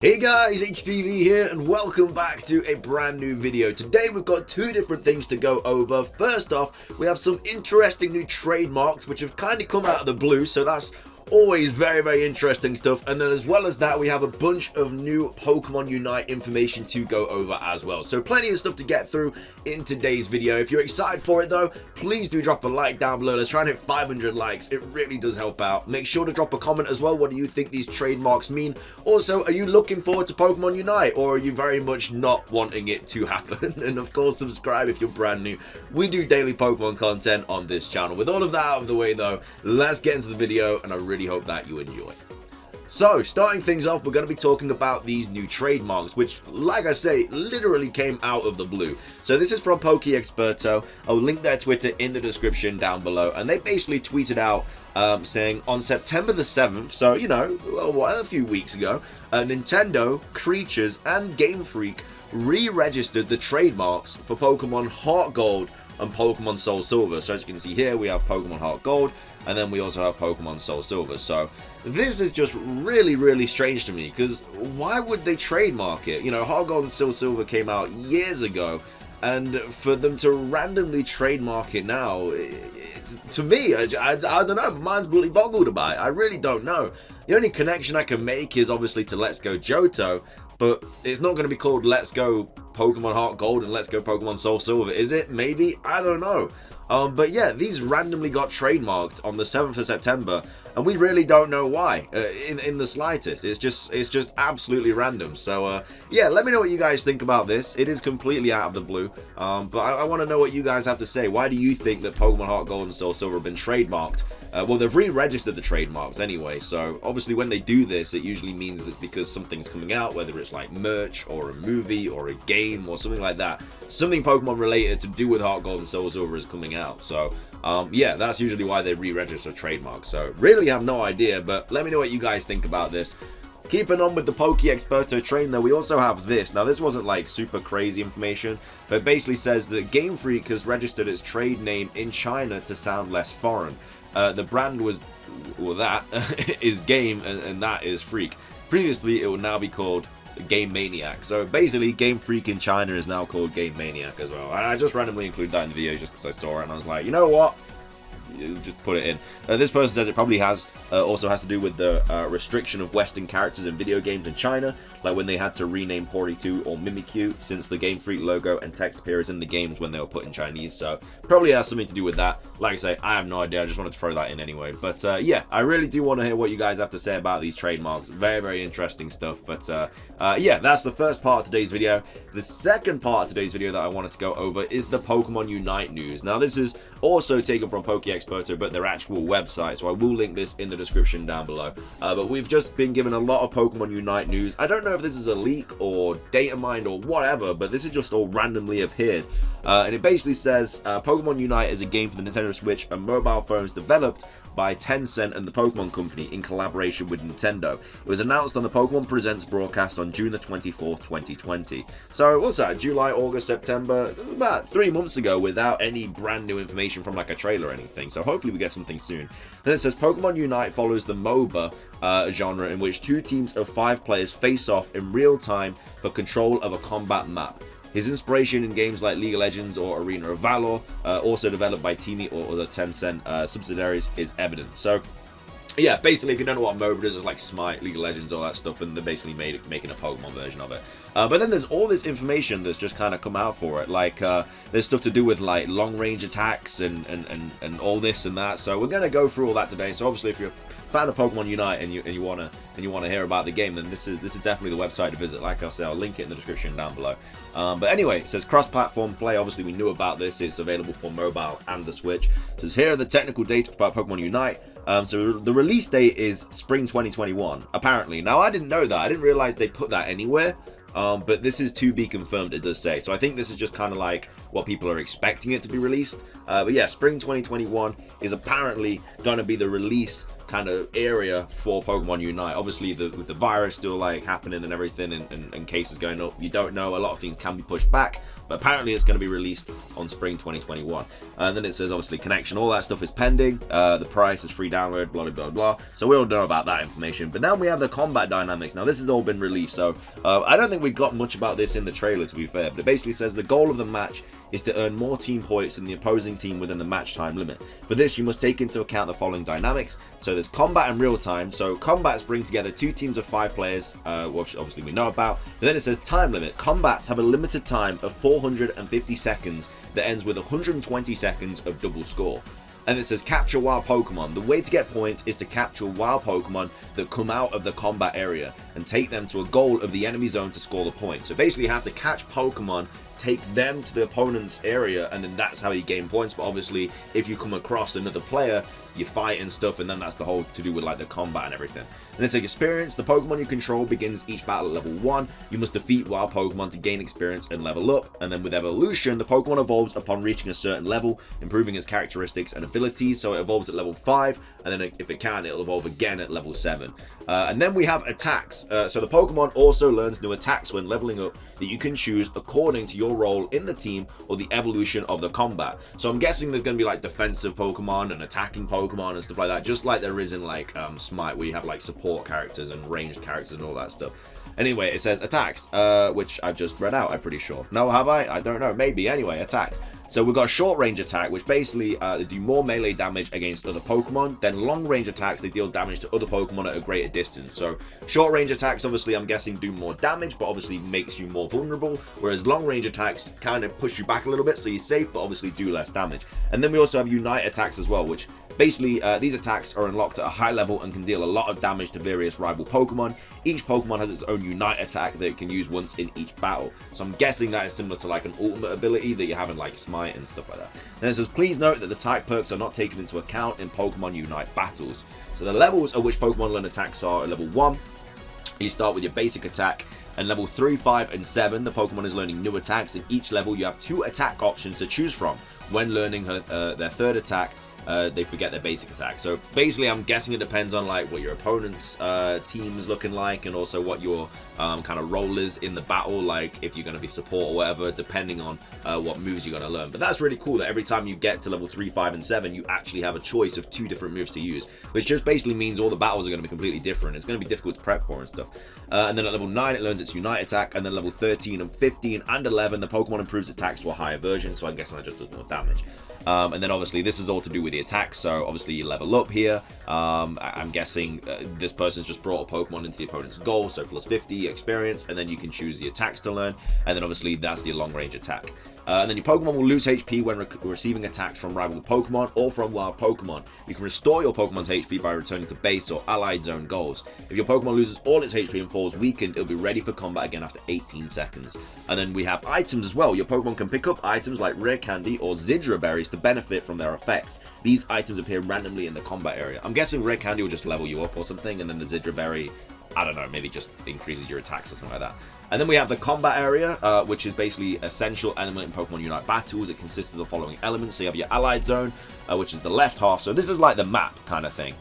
Hey guys, HDvee here and welcome back to a brand new video. Today we've got two different things to go over. First off, we have some interesting new trademarks which have kind of come out of the blue, so that's always very interesting stuff. And then as well as that, we have a bunch of new Pokémon Unite information to go over as well. So plenty of stuff to get through in today's video. If you're excited for it though, please do drop a like down below. Let's try and hit 500 likes. It really does help out. Make sure to drop a comment as well. What do you think these trademarks mean? Also, are you looking forward to Pokémon Unite, or are you very much not wanting it to happen? And of course, subscribe if you're brand new. We do daily Pokemon content on this channel. With all of that out of the way though, let's get into the video, and I really hope that you enjoy. So, starting things off, we're going to be talking about these new trademarks, which, like I say, literally came out of the blue. So this is from PokeExperto. I'll link their Twitter in the description down below, and they basically tweeted out saying on September the 7th, so you know, a few weeks ago, Nintendo, Creatures, and Game Freak re-registered the trademarks for Pokemon HeartGold and Pokemon Soulsilver. So as you can see here, we have Pokemon HeartGold, and then we also have Pokemon Soulsilver. So this is just really strange to me, because why would they trademark it? You know, HeartGold and Soulsilver came out years ago, and for them to randomly trademark it now, to me, I don't know, mine's bloody boggled about it. I really don't know. The only connection I can make is obviously to Let's Go Johto, but it's not going to be called Let's Go Pokemon HeartGold and Let's Go Pokemon Soulsilver, is it? Maybe? I don't know. But yeah, these randomly got trademarked on the 7th of September, and we really don't know why, in the slightest. It's just absolutely random. So yeah, let me know what you guys think about this. It is completely out of the blue, but I want to know what you guys have to say. Why do you think that Pokemon HeartGold and Soulsilver have been trademarked? Well, they've re-registered the trademarks anyway, so obviously when they do this, it usually means it's because something's coming out, whether it's like merch or a movie or a game or something like that. Something Pokemon related to do with HeartGold and Soulsilver is coming out. So yeah, that's usually why they re-register trademarks. So really have no idea, but let me know what you guys think about this. Keeping on with the PokeExperto train though, we also have this. Now this wasn't like super crazy information, but it basically says that Game Freak has registered its trade name in China to sound less foreign. The brand was, well, that is Game, and that is Freak. Previously, it would now be called Game Maniac. So basically, Game Freak in China is now called Game Maniac as well. I just randomly include that in the video just because I saw it, and I was like, you know what? Just put it in. This person says it probably has also has to do with the restriction of Western characters in video games in China, like when they had to rename Poritu or Mimikyu, since the Game Freak logo and text appears in the games when they were put in Chinese. So probably has something to do with that. Like I say, I have no idea. I just wanted to throw that in anyway. But yeah, I really do want to hear what you guys have to say about these trademarks. Very interesting stuff. But yeah, that's the first part of today's video. The second part of today's video that I wanted to go over is the Pokemon Unite news. Now this is also taken from PokeExperto, but their actual website, so I will link this in the description down below. But we've just been given a lot of Pokemon Unite news. I don't know if this is a leak or data mined or whatever, but this is just all randomly appeared. And it basically says Pokemon Unite is a game for the Nintendo Switch and mobile phones developed by Tencent and the Pokémon Company in collaboration with Nintendo. It was announced on the Pokémon Presents broadcast on June the 24th, 2020. So what's that? July, August, September? About 3 months ago, without any brand new information from like a trailer or anything. So hopefully we get something soon. Then it says Pokemon Unite follows the MOBA genre, in which 2 teams of 5 players face off in real time for control of a combat map. His inspiration in games like League of Legends or Arena of Valor, also developed by TiMi or other Tencent subsidiaries, is evident. So yeah, basically, if you don't know what MOBA is, it's like Smite, League of Legends, all that stuff, and they're basically making a Pokemon version of it. But then there's all this information that's just kind of come out for it, like there's stuff to do with like long range attacks and all this and that. So we're gonna go through all that today. So obviously, if you're a fan of Pokemon Unite and you wanna hear about the game, then this is definitely the website to visit. Like I said, I'll link it in the description down below. But anyway, it says cross-platform play. Obviously, we knew about this. It's available for mobile and the Switch. It says here are the technical data about Pokemon Unite. So the release date is spring 2021, apparently. Now, I didn't know that. I didn't realize they put that anywhere. But this is to be confirmed, it does say. So I think this is just kind of like what people are expecting it to be released. But yeah, spring 2021 is apparently going to be the release kind of area for Pokemon Unite. Obviously, with the virus still like happening and everything, and cases going up, you don't know. A lot of things can be pushed back, but apparently it's going to be released on spring 2021. And then it says obviously connection, all that stuff is pending. The price is free download, blah blah blah. So we all know about that information. But now we have the combat dynamics. Now this has all been released, so I don't think we got much about this in the trailer, to be fair. But it basically says the goal of the match is to earn more team points than the opposing team within the match time limit. For this, you must take into account the following dynamics. So there's combat and real time. So combats bring together 2 teams of 5 players, which obviously we know about. But then it says time limit. Combats have a limited time of 450 seconds that ends with 120 seconds of double score. And it says capture wild Pokemon. The way to get points is to capture wild Pokemon that come out of the combat area and take them to a goal of the enemy zone to score the points. So basically you have to catch Pokemon, take them to the opponent's area, and then that's how you gain points. But obviously if you come across another player, you fight and stuff, and then that's the whole to do with like the combat and everything. And it's like experience. The Pokemon you control begins each battle at level 1. You must defeat wild Pokemon to gain experience and level up. And then with evolution, the Pokemon evolves upon reaching a certain level, improving its characteristics and abilities. So it evolves at level 5, and then if it can, it'll evolve again at level 7. And then we have attacks. So the Pokemon also learns new attacks when leveling up that you can choose according to your role in the team or the evolution of the combat. So I'm guessing there's going to be like defensive Pokemon and attacking Pokemon and stuff like that, just like there is in like Smite, where you have like support characters and ranged characters and all that stuff. Anyway, it says attacks, which I've just read out, I'm pretty sure. No, have I? I don't know. Maybe. Anyway, attacks. So we've got a short range attack, which basically they do more melee damage against other Pokemon. Then long range attacks, they deal damage to other Pokemon at a greater distance. So short range attacks, obviously, I'm guessing do more damage, but obviously makes you more vulnerable. Whereas long range attacks kind of push you back a little bit, so you're safe, but obviously do less damage. And then we also have Unite attacks as well, which basically these attacks are unlocked at a high level and can deal a lot of damage to various rival Pokemon. Each Pokemon has its own Unite attack that it can use once in each battle. So I'm guessing that is similar to like an ultimate ability that you have in like Smite and stuff like that. And it says, please note that the type perks are not taken into account in Pokemon Unite battles. So the levels at which Pokemon learn attacks are at level 1. You start with your basic attack, and level 3, 5, and 7, the Pokemon is learning new attacks. In each level, you have 2 attack options to choose from. When learning their 3rd attack, they forget their basic attack. So basically, I'm guessing it depends on like what your opponent's team is looking like, and also what your kind of role is in the battle, like if you're going to be support or whatever, depending on what moves you're going to learn. But that's really cool that every time you get to level 3, 5, and 7, you actually have a choice of 2 different moves to use, which just basically means all the battles are going to be completely different. It's going to be difficult to prep for and stuff. And then at level 9, it learns its Unite attack, and then level 13 and 15 and 11, the Pokemon improves its attacks to a higher version, so I'm guessing that just does more damage. And then obviously this is all to do with the attacks, so obviously you level up here. I'm guessing this person's just brought a Pokemon into the opponent's goal, so plus 50 experience, and then you can choose the attacks to learn, and then obviously that's the long range attack. And then your Pokemon will lose HP when receiving attacks from rival Pokemon or from wild Pokemon. You can restore your Pokemon's HP by returning to base or allied zone goals. If your Pokemon loses all its HP and falls weakened, it'll be ready for combat again after 18 seconds. And then we have items as well. Your Pokemon can pick up items like rare candy or Zidra berries to benefit from their effects. These items appear randomly in the combat area. I'm guessing rare candy will just level you up or something, and then the Zidra berry, I don't know, maybe just increases your attacks or something like that. And then we have the combat area, which is basically an essential element in Pokemon Unite battles. It consists of the following elements. So you have your allied zone, which is the left half. So this is like the map kind of thing,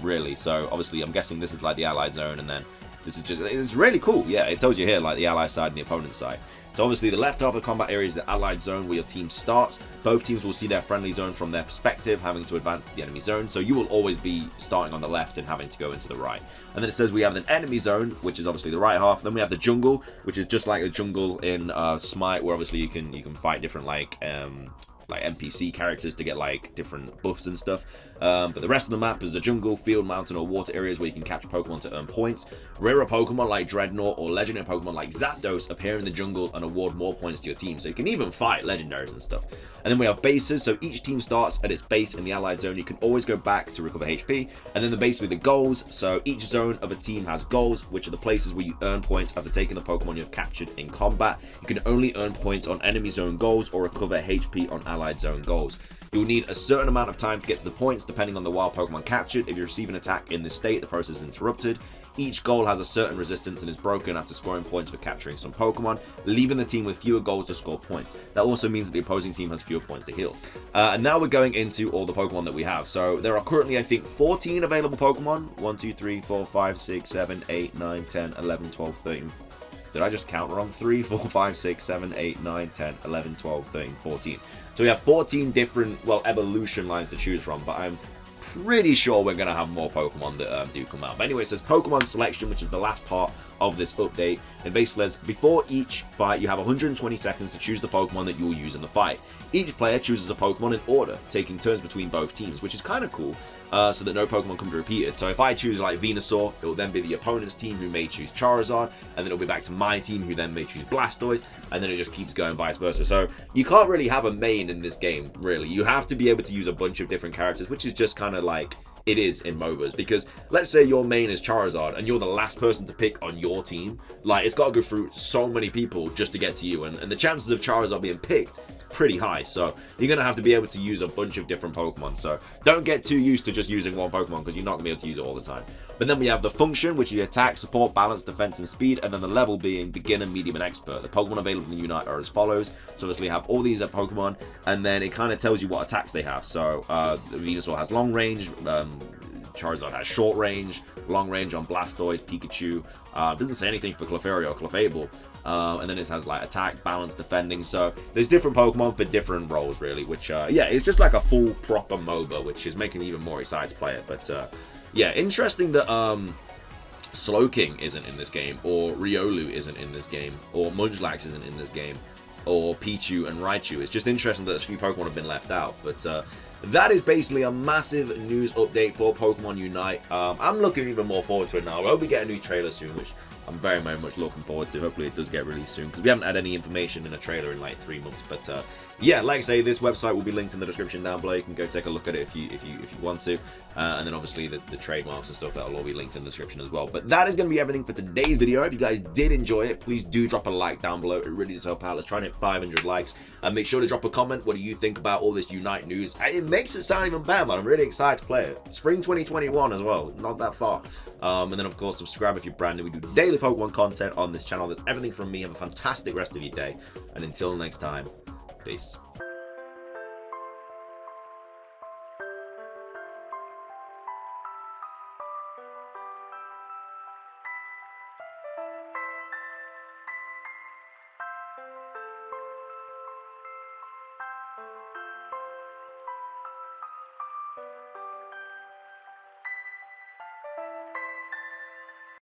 really. So obviously I'm guessing this is like the allied zone, and then this is just, it's really cool. Yeah, it tells you here like the ally side and the opponent side. So obviously the left half of the combat area is the allied zone where your team starts. Both teams will see their friendly zone from their perspective, having to advance to the enemy zone. So you will always be starting on the left and having to go into the right. And then it says we have an enemy zone, which is obviously the right half. Then we have the jungle, which is just like the jungle in Smite, where obviously you can fight different like NPC characters to get like different buffs and stuff. But the rest of the map is the jungle, field, mountain, or water areas where you can catch Pokemon to earn points. Rarer Pokemon like Dreadnought or legendary Pokemon like Zapdos appear in the jungle and award more points to your team, so you can even fight legendaries and stuff. And then we have bases, so each team starts at its base in the allied zone. You can always go back to recover HP. And then basically the goals, so each zone of a team has goals, which are the places where you earn points after taking the Pokemon you have captured in combat. You can only earn points on enemy zone goals or recover HP on allied zone goals. You'll need a certain amount of time to get to the points, depending on the wild Pokemon captured. If you receive an attack in this state, the process is interrupted. Each goal has a certain resistance and is broken after scoring points for capturing some Pokemon, leaving the team with fewer goals to score points. That also means that the opposing team has fewer points to heal. And now we're going into all the Pokemon that we have. So there are currently, I think, 14 available Pokemon. 1, 2, 3, 4, 5, 6, 7, 8, 9, 10, 11, 12, 13. Did I just count wrong? 3, 4, 5, 6, 7, 8, 9, 10, 11, 12, 13, 14. So we have 14 different, well, evolution lines to choose from, but I'm pretty sure we're going to have more Pokemon that do come out. But anyway, it says Pokemon selection, which is the last part of this update. And basically says, before each fight, you have 120 seconds to choose the Pokemon that you will use in the fight. Each player chooses a Pokemon in order, taking turns between both teams, which is kind of cool. So that no Pokemon can be repeated. So if I choose like Venusaur, it will then be the opponent's team who may choose Charizard, and then it'll be back to my team who then may choose Blastoise, and then it just keeps going vice versa. So you can't really have a main in this game, really. You have to be able to use a bunch of different characters, which is just kind of like it is in MOBAs. Because let's say your main is Charizard and you're the last person to pick on your team, like it's got to go through so many people just to get to you, and the chances of Charizard being picked pretty high. So you're going to have to be able to use a bunch of different Pokemon. So don't get too used to just using one Pokemon, because you're not going to be able to use it all the time. But then we have the function, which is attack, support, balance, defense, and speed. And then the level being beginner, medium, and expert. The Pokemon available in Unite are as follows. So obviously you have all these Pokemon, and then it kind of tells you what attacks they have. So Venusaur has long range, Charizard has short range, long range on Blastoise, Pikachu. Doesn't say anything for Clefairy or Clefable. And then it has like attack, balance, defending. So there's different Pokemon for different roles, really, which yeah, it's just like a full proper MOBA, which is making me even more excited to play it. But yeah, interesting that Slowking isn't in this game, or Riolu isn't in this game, or Munchlax isn't in this game, or Pichu and Raichu. It's just interesting that a few Pokemon have been left out. But that is basically a massive news update for Pokemon Unite. I'm looking even more forward to it now. I hope we get a new trailer soon, which I'm very, very much looking forward to. Hopefully it does get released soon, because we haven't had any information in a trailer in like 3 months. But yeah, like I say, this website will be linked in the description down below. You can go take a look at it if you want to. And then obviously the trademarks and stuff, that will all be linked in the description as well. But that is going to be everything for today's video. If you guys did enjoy it, please do drop a like down below. It really does help out. Let's try and hit 500 likes. And make sure to drop a comment. What do you think about all this Unite news? It makes it sound even better, man. I'm really excited to play it. Spring 2021 as well. Not that far. And then, of course, subscribe if you're brand new. We do daily Pokemon content on this channel. That's everything from me. Have a fantastic rest of your day. And until next time, peace.